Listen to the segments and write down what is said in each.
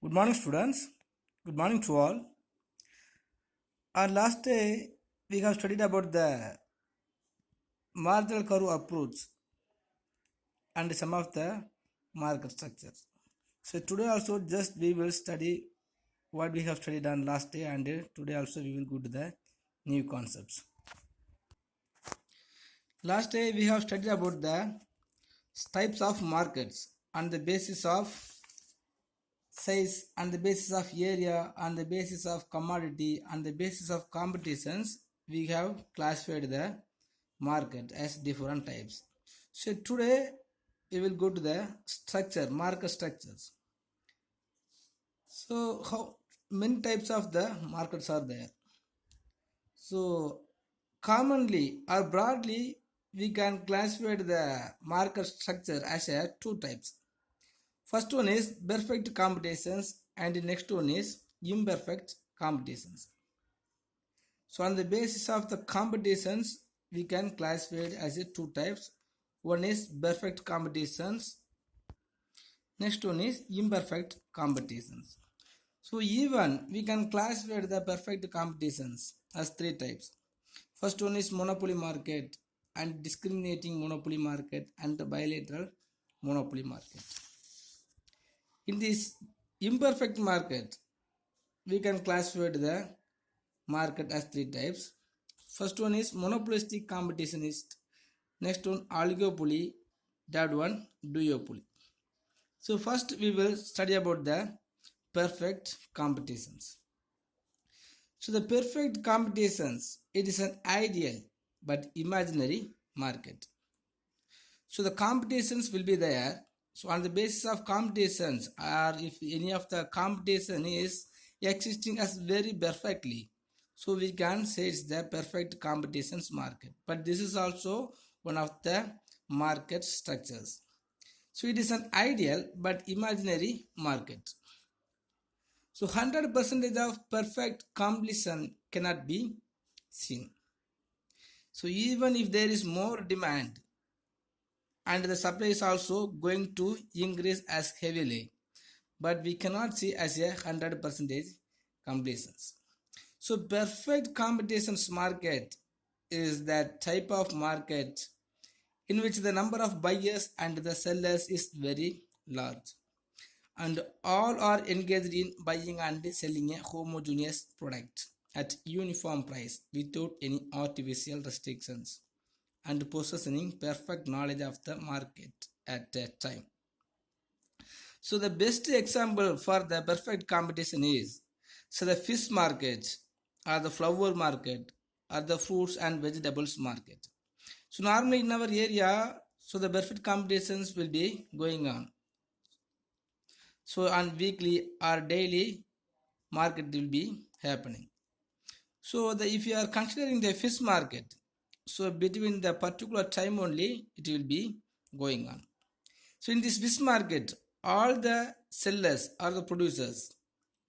Good morning, students. Good morning to all. Our last day we have studied about the marginal curve approach and some of the market structures. So today also just we will study what we have studied on last day, and today also we will go to the new concepts. Last day we have studied about the types of markets on the basis of size, on the basis of area, on the basis of commodity, on the basis of competitions. We have classified the market as different types. So today we will go to the structure, market structures. So how many types of the markets are there? So commonly or broadly we can classify the market structure as a two types. First one is perfect competitions and the next one is imperfect competitions. So on the basis of the competitions, we can classify it as a two types. One is perfect competitions, next one is imperfect competitions. So even we can classify the perfect competitions as three types. First one is monopoly market and discriminating monopoly market and the bilateral monopoly market. In this imperfect market, we can classify the market as three types. First one is monopolistic competitionist, next one oligopoly, third one duopoly. So first we will study about the perfect competitions. So the perfect competitions, it is an ideal but imaginary market. So the competitions will be there. So on the basis of competitions, or if any of the competition is existing as very perfectly, so we can say it's the perfect competitions market. But this is also one of the market structures. So it is an ideal but imaginary market. So 100% of perfect completion cannot be seen. So even if there is more demand, and the supply is also going to increase as heavily, but we cannot see as a 100% completions. So perfect competitions market is that type of market in which the number of buyers and the sellers is very large, and all are engaged in buying and selling a homogeneous product at uniform price without any artificial restrictions and possessing perfect knowledge of the market at that time. So the best example for the perfect competition is the fish market or the flower market or the fruits and vegetables market. So normally in our area, so the perfect competitions will be going on. So on weekly or daily market will be happening. So if you are considering the fish market, so between the particular time only it will be going on. So in this fish market, all the sellers or the producers,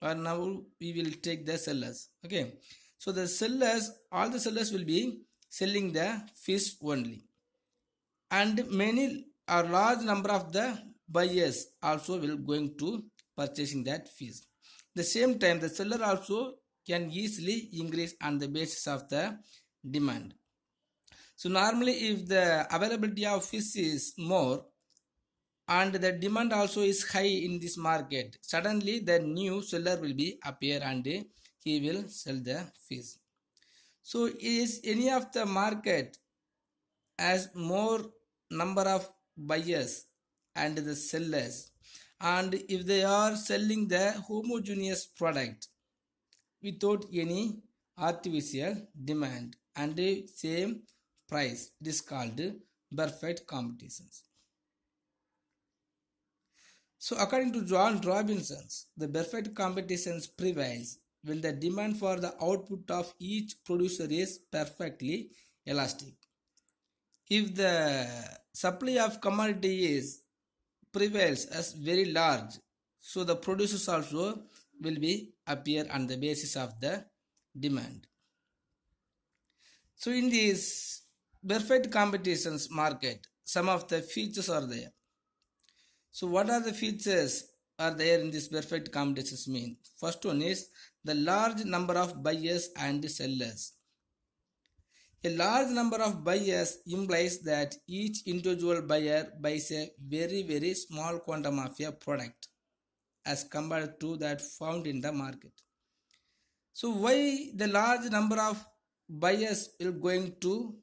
or now we will take the sellers. Okay. So the sellers, all the sellers will be selling the fish only, and many or large number of the buyers also will going to purchasing that fish. The same time the seller also can easily increase on the basis of the demand. So normally if the availability of fish is more and the demand also is high in this market, suddenly the new seller will be appear and he will sell the fish. So is any of the market as more number of buyers and the sellers, and if they are selling the homogeneous product without any artificial demand and the same price, it is called perfect competitions. So according to John Robinson, the perfect competitions prevails when the demand for the output of each producer is perfectly elastic. If the supply of commodity is prevails as very large, so the producers also will be appear on the basis of the demand. So in this perfect competitions market, some of the features are there. So what are the features are there in this perfect competitions mean? First one is the large number of buyers and sellers. A large number of buyers implies that each individual buyer buys a very small quantum of a product as compared to that found in the market. So why the large number of buyers will going to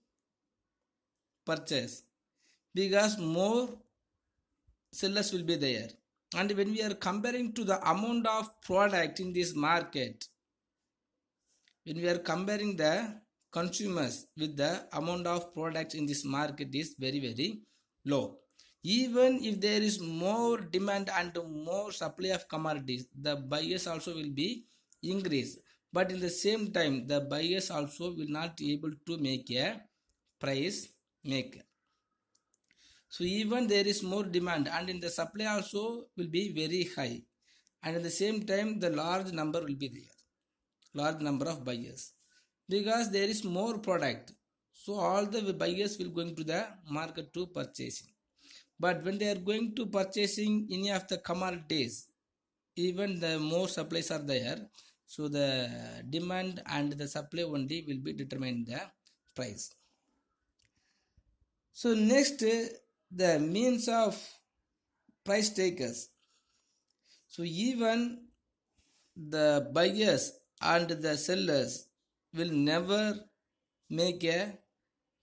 purchase? Because more sellers will be there. And when we are comparing to the amount of product in this market, when we are comparing the consumers with the amount of products in this market is very low. Even if there is more demand and more supply of commodities, the buyers also will be increased. But in the same time, the buyers also will not be able to make a price maker. So even there is more demand and in the supply also will be very high. And at the same time, the large number will be there. Large number of buyers. Because there is more product. So all the buyers will going to the market to purchasing. But when they are going to purchasing any of the commodities, even the more supplies are there, so the demand and the supply only will be determine the price. So next, the means of price takers. So even the buyers and the sellers will never make a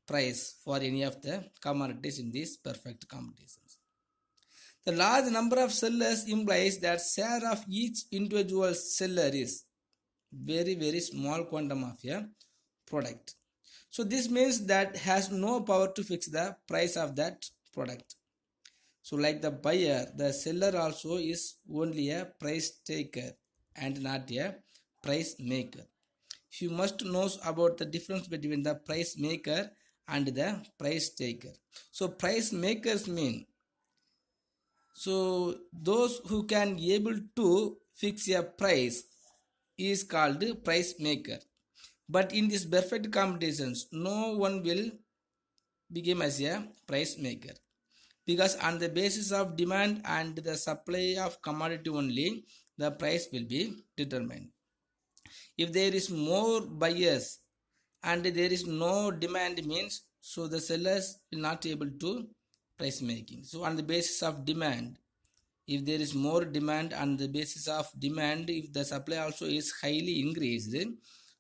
price for any of the commodities in these perfect competitions. The large number of sellers implies that share of each individual seller is very small quantum of a product. So this means that has no power to fix the price of that product. So like the buyer, the seller also is only a price taker and not a price maker. You must know about the difference between the price maker and the price taker. So price makers mean, so those who can able to fix a price is called price maker. But in these perfect competitions, no one will become as a price maker. Because on the basis of demand and the supply of commodity only, the price will be determined. If there is more buyers and there is no demand means, so the sellers will not able to price making. So on the basis of demand, if there is more demand, on the basis of demand, if the supply also is highly increased,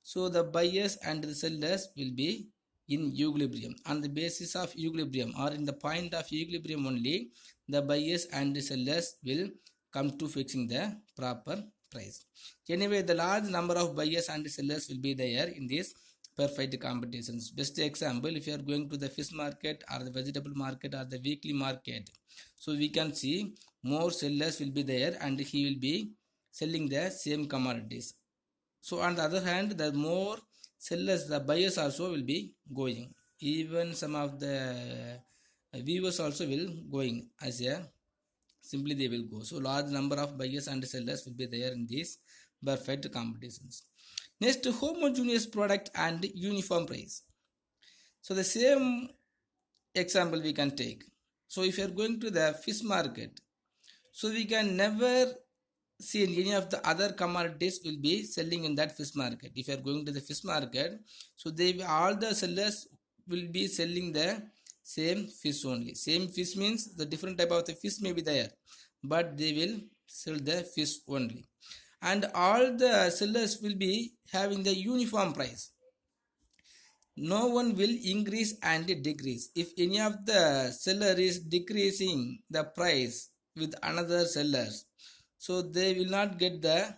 so the buyers and the sellers will be in equilibrium. On the basis of equilibrium or in the point of equilibrium only, the buyers and the sellers will come to fixing the proper price. Anyway, the large number of buyers and sellers will be there in these perfect competitions. Best example, if you are going to the fish market or the vegetable market or the weekly market, so we can see more sellers will be there and he will be selling the same commodities. So on the other hand, the more sellers, the buyers also will be going. Even some of the viewers also will going as a simply they will go. So large number of buyers and sellers will be there in these perfect competitions. Next, homogeneous product and uniform price. So the same example we can take. So if you are going to the fish market, so we can never see any of the other commodities will be selling in that fish market. If you are going to the fish market, so they all the sellers will be selling the same fish only. Same fish means the different type of the fish may be there, but they will sell the fish only. And all the sellers will be having the uniform price. No one will increase and decrease. If any of the seller is decreasing the price with another sellers, so they will not get the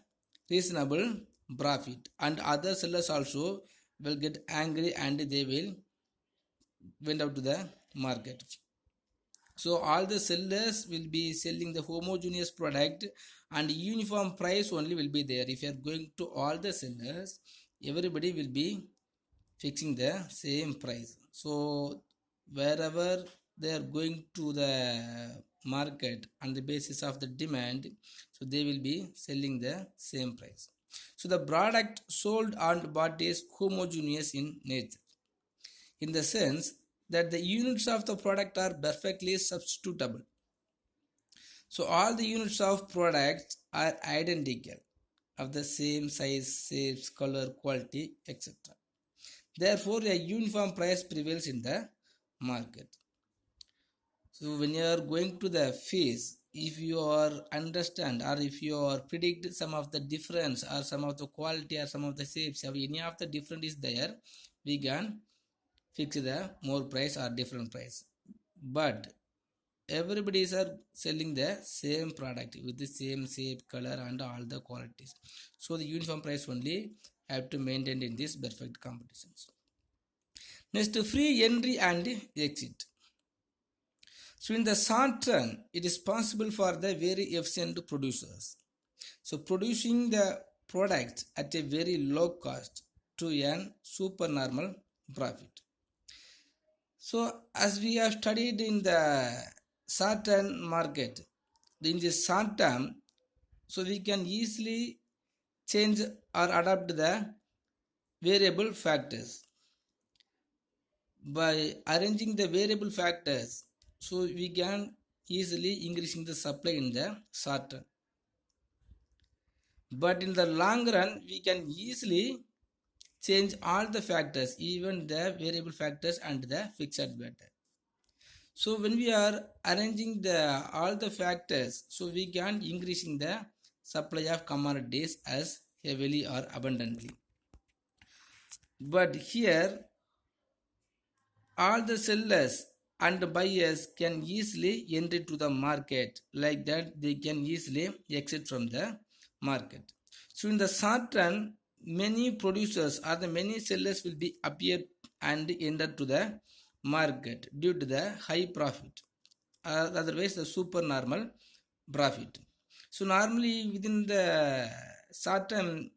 reasonable profit, and other sellers also will get angry and they will went out to the market. So all the sellers will be selling the homogeneous product and uniform price only will be there. If you are going to all the sellers, everybody will be fixing the same price. So wherever they are going to the market on the basis of the demand, so they will be selling the same price. So the product sold and bought is homogeneous in nature, in the sense that the units of the product are perfectly substitutable. So all the units of products are identical, of the same size, shapes, color, quality, etc. Therefore a uniform price prevails in the market. So when you are going to the fees, if you are understand or if you are predict some of the difference or some of the quality or some of the shapes, if any of the different is there, we can fix the more price or different price. But everybody is are selling the same product with the same shape, color and all the qualities. So the uniform price only have to maintain in this perfect competitions. Next, free entry and exit. So in the short run, it is possible for the very efficient producers. So producing the product at a very low cost to earn supernormal profit. So as we have studied in the short term market, in the short term, so we can easily change or adapt the variable factors. By arranging the variable factors, so we can easily increasing the supply in the short run. But in the long run, we can easily change all the factors, even the variable factors and the fixed beta. So when we are arranging the all the factors, so we can increasing the supply of commodities as heavily or abundantly. But here all the sellers and buyers can easily enter to the market, like that they can easily exit from the market. So in the short run, many producers or the many sellers will be appear and enter to the market due to the high profit, otherwise the supernormal profit. So normally within the short term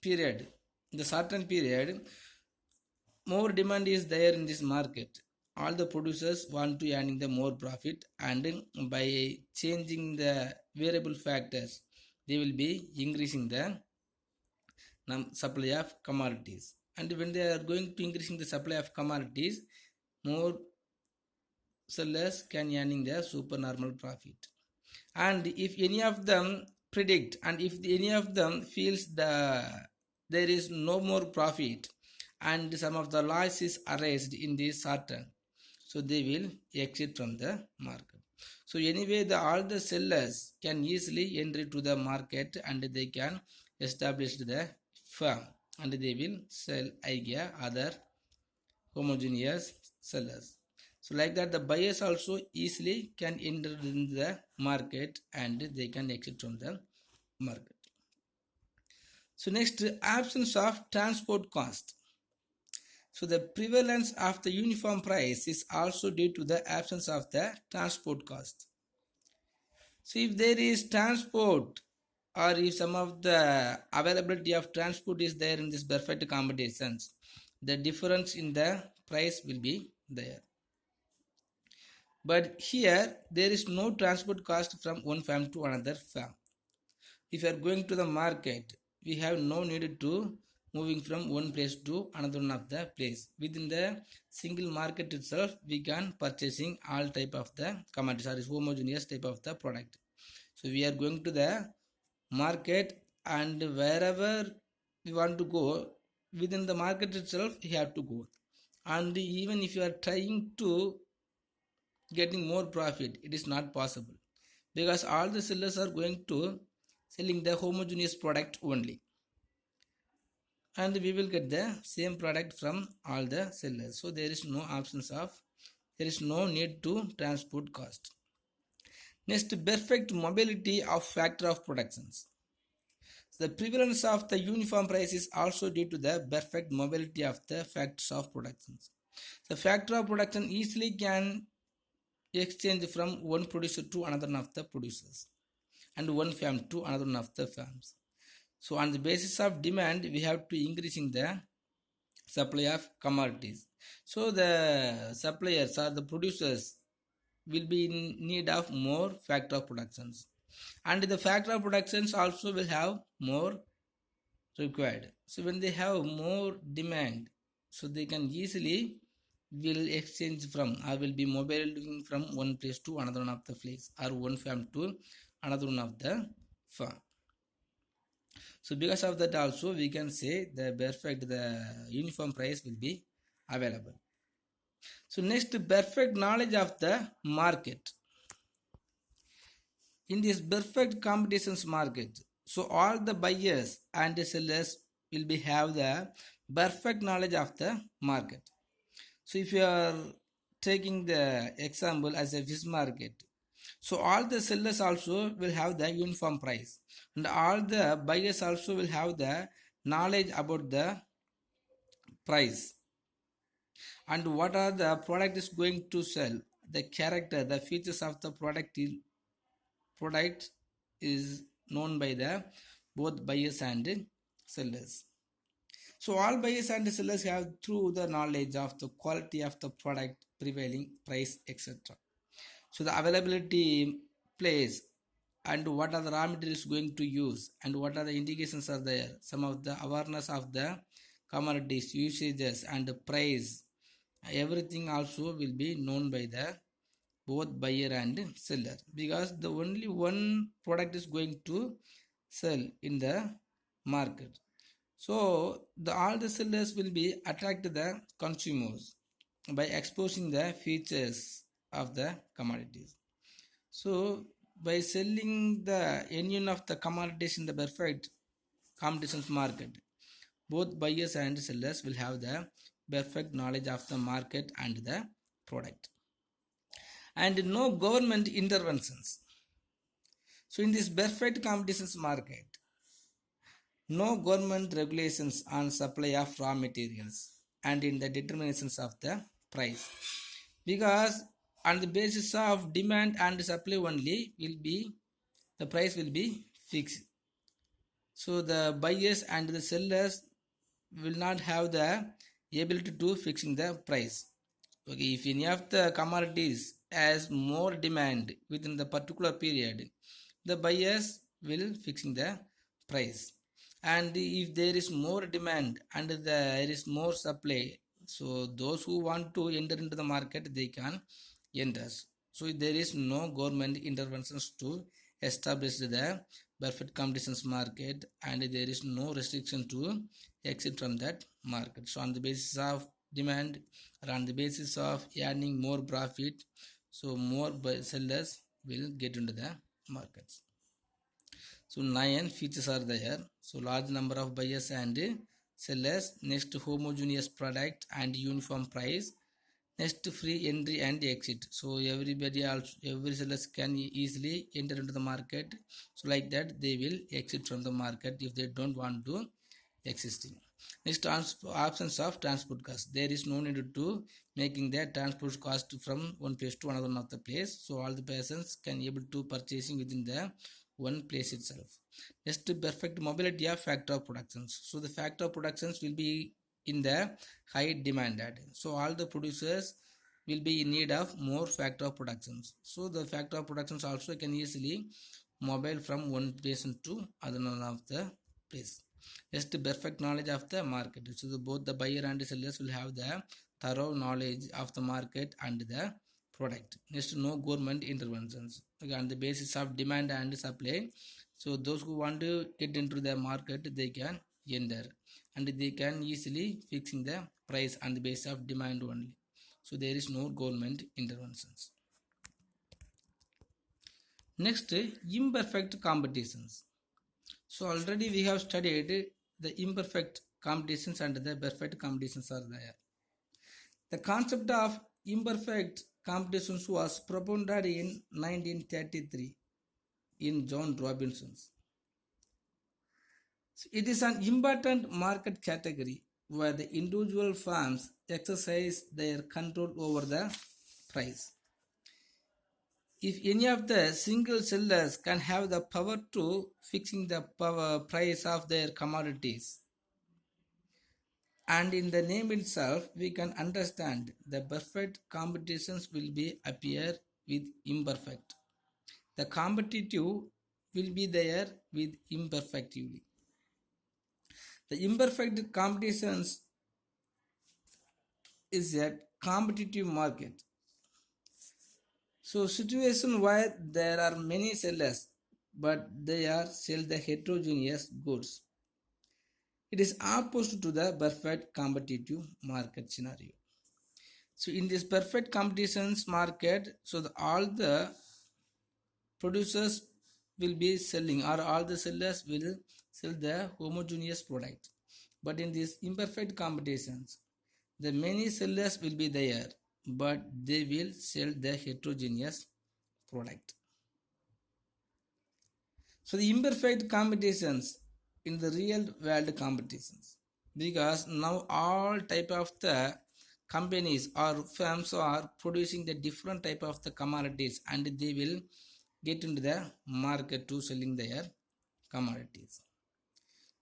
period, the short term period, more demand is there in this market. All the producers want to earning the more profit, and by changing the variable factors, they will be increasing the supply of commodities. And when they are going to increasing the supply of commodities, more sellers can earning the supernormal profit. And if any of them predict, and if any of them feels there is no more profit and some of the loss is arised in this short term, so they will exit from the market. So anyway, all the sellers can easily enter to the market and they can establish the firm and they will sell IGA other homogeneous sellers. So like that the buyers also easily can enter in the market and they can exit from the market. So next, absence of transport cost. So the prevalence of the uniform price is also due to the absence of the transport cost. So if there is transport or if some of the availability of transport is there in this perfect competitions, the difference in the price will be there. But here there is no transport cost from one farm to another farm. If you are going to the market, we have no need to moving from one place to another one of the place. Within the single market itself, we can purchasing all type of the commodities or homogeneous type of the product. So we are going to the market and wherever we want to go, within the market itself, we have to go. And even if you are trying to getting more profit, it is not possible because all the sellers are going to selling the homogeneous product only, and we will get the same product from all the sellers. So there is no there is no need to transport cost. Next, perfect mobility of factor of productions. The prevalence of the uniform price is also due to the perfect mobility of the factors of productions. The factor of production easily can exchange from one producer to another of the producers and one farm to another one of the farms. So on the basis of demand, we have to increasing the supply of commodities. So the suppliers or the producers will be in need of more factor of productions, and the factor of productions also will have more required. So when they have more demand, so they can easily will exchange from or will be mobilizing from one place to another one of the place or one farm to another one of the farm. So because of that also we can say the perfect the uniform price will be available. So next, perfect knowledge of the market. In this perfect competitions market, so all the buyers and the sellers will be have the perfect knowledge of the market. So if you are taking the example as a fish market, so all the sellers also will have the uniform price and all the buyers also will have the knowledge about the price and what are the product is going to sell, the character, the features of the product is known by the both buyers and sellers. So all buyers and sellers have through the knowledge of the quality of the product, prevailing price, etc. So the availability place and what are the raw materials going to use and what are the indications are there, some of the awareness of the commodities usages and the price, everything also will be known by the both buyer and seller, because the only one product is going to sell in the market. So the all the sellers will be attract the consumers by exposing the features of the commodities. So by selling the any one of the commodities in the perfect competitions market, both buyers and sellers will have the perfect knowledge of the market and the product, and no government interventions. So in this perfect competitions market, no government regulations on supply of raw materials and in the determinations of the price, because on the basis of demand and supply only will be the price will be fixed. So the buyers and the sellers will not have the ability to fixing the price. Okay, if any of the commodities has more demand within the particular period, the buyers will fixing the price. And if there is more demand and there is more supply, so those who want to enter into the market, they can enter. So there is no government interventions to establish the perfect competitions market, and there is no restriction to exit from that market. So on the basis of demand or on the basis of earning more profit, so more sellers will get into the markets. So 9 features are there. So large number of buyers and sellers. Next, homogeneous product and uniform price. Next, free entry and exit. So everybody also, every sellers can easily enter into the market. So like that they will exit from the market if they don't want to existing. Next, options of transport cost. There is no need to making the transport cost from one place to another one of the place. So all the persons can able to purchasing within the one place itself. Next, perfect mobility of factor of productions. So the factor of productions will be in the high demanded. So all the producers will be in need of more factor of productions. So the factor of productions also can easily mobile from one place to other one of the place. Next, perfect knowledge of the market. So both the buyer and the sellers will have the thorough knowledge of the market and the product. Next, no government interventions. Okay, on the basis of demand and supply, so those who want to get into the market, they can enter and they can easily fixing the price on the basis of demand only. So there is no government interventions. Next, imperfect competitions. So already we have studied the imperfect competitions and the perfect competitions are there. The concept of imperfect competitions was propounded in 1933 in John Robinson's. So it is an important market category where the individual firms exercise their control over the price. If any of the single sellers can have the power to fixing the price of their commodities, and in the name itself we can understand the perfect competitions will be appear with imperfect. The competitive will be there with imperfectively. The imperfect competitions is that competitive market. So situation where there are many sellers but they are sell the heterogeneous goods. It is opposite to the perfect competitive market scenario. So in this perfect competitions market, so all the producers will be selling or all the sellers will sell the homogeneous product. But in these imperfect competitions, the many sellers will be there, but they will sell the heterogeneous product. So the imperfect competitions in the real world competitions, because now all type of the companies or firms are producing the different type of the commodities and they will get into the market to selling their commodities.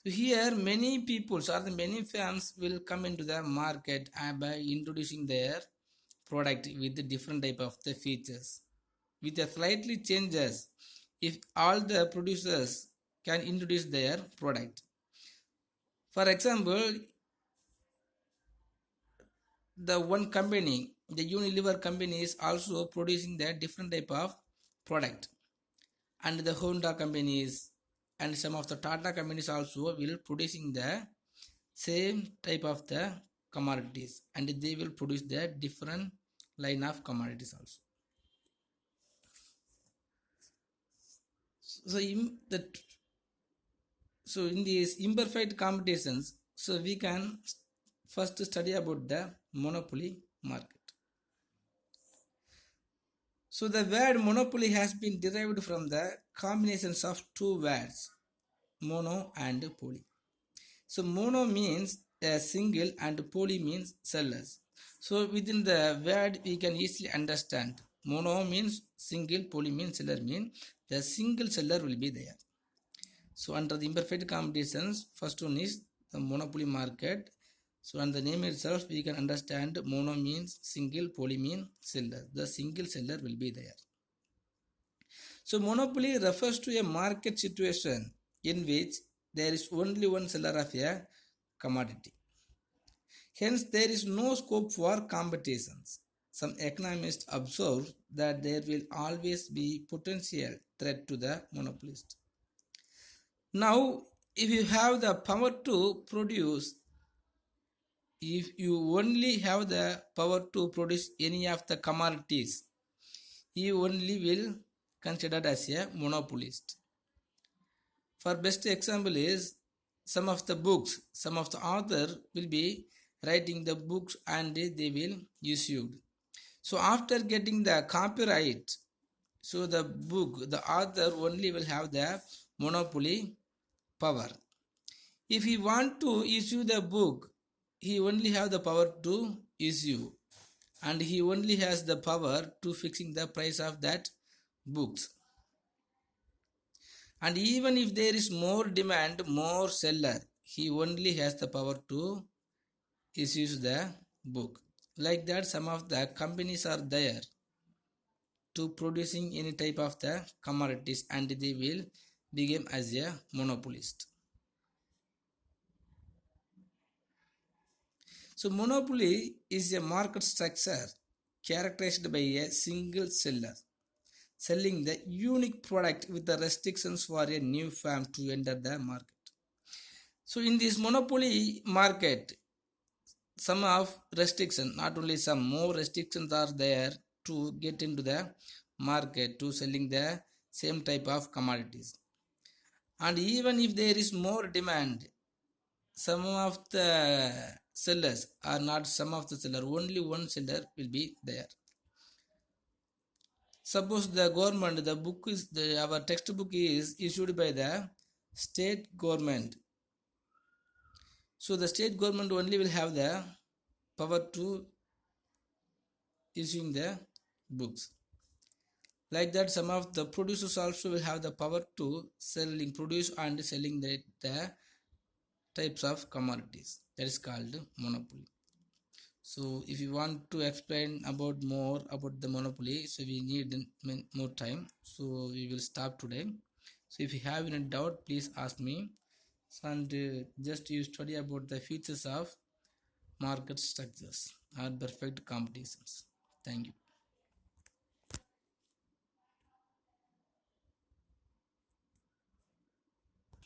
So here many peoples or the many firms will come into the market by introducing their product with the different type of the features with a slightly changes if all the producers can introduce their product. For example, the one company, the Unilever company is also producing the different type of product, and the Honda companies and some of the Tata companies also will producing the same type of the commodities and they will produce the different line of commodities also. So in these imperfect competitions, so we can first study about the monopoly market. So the word monopoly has been derived from the combinations of two words, mono and poly. So mono means a single and poly means sellers. So within the word we can easily understand. Mono means single, poly means seller means the single seller will be there. So under the imperfect competitions, first one is the monopoly market. So on the name itself we can understand mono means single, poly means seller. The single seller will be there. So monopoly refers to a market situation in which there is only one seller of a commodity. Hence, there is no scope for competitions. Some economists observe that there will always be potential threat to the monopolist. Now, if you have the power to produce, if you only have the power to produce any of the commodities, you only will considered as a monopolist. For best example is some of the books, some of the author will be writing the books and they will issued. So after getting the copyright, so the book, the author only will have the monopoly power. If he want to issue the book, he only have the power to issue and he only has the power to fixing the price of that books. And even if there is more demand, more seller, he only has the power to issue the book. Like that, some of the companies are there to producing any type of the commodities and they will become as a monopolist. So monopoly is a market structure characterized by a single seller selling the unique product with the restrictions for a new firm to enter the market. So in this monopoly market, some of restriction, not only some, more restrictions are there to get into the market to selling the same type of commodities. And even if there is more demand, some of the sellers are not some of the seller, only one seller will be there. Suppose the government, the book is our textbook is issued by the state government. So the state government only will have the power to issuing the books. Like that, some of the producers also will have the power to selling, produce and selling the types of commodities. That is called monopoly. So if you want to explain about more about the monopoly, so we need more time. So we will stop today. So if you have any doubt, please ask me. And just you study about the features of market structures or perfect competitions. Thank you.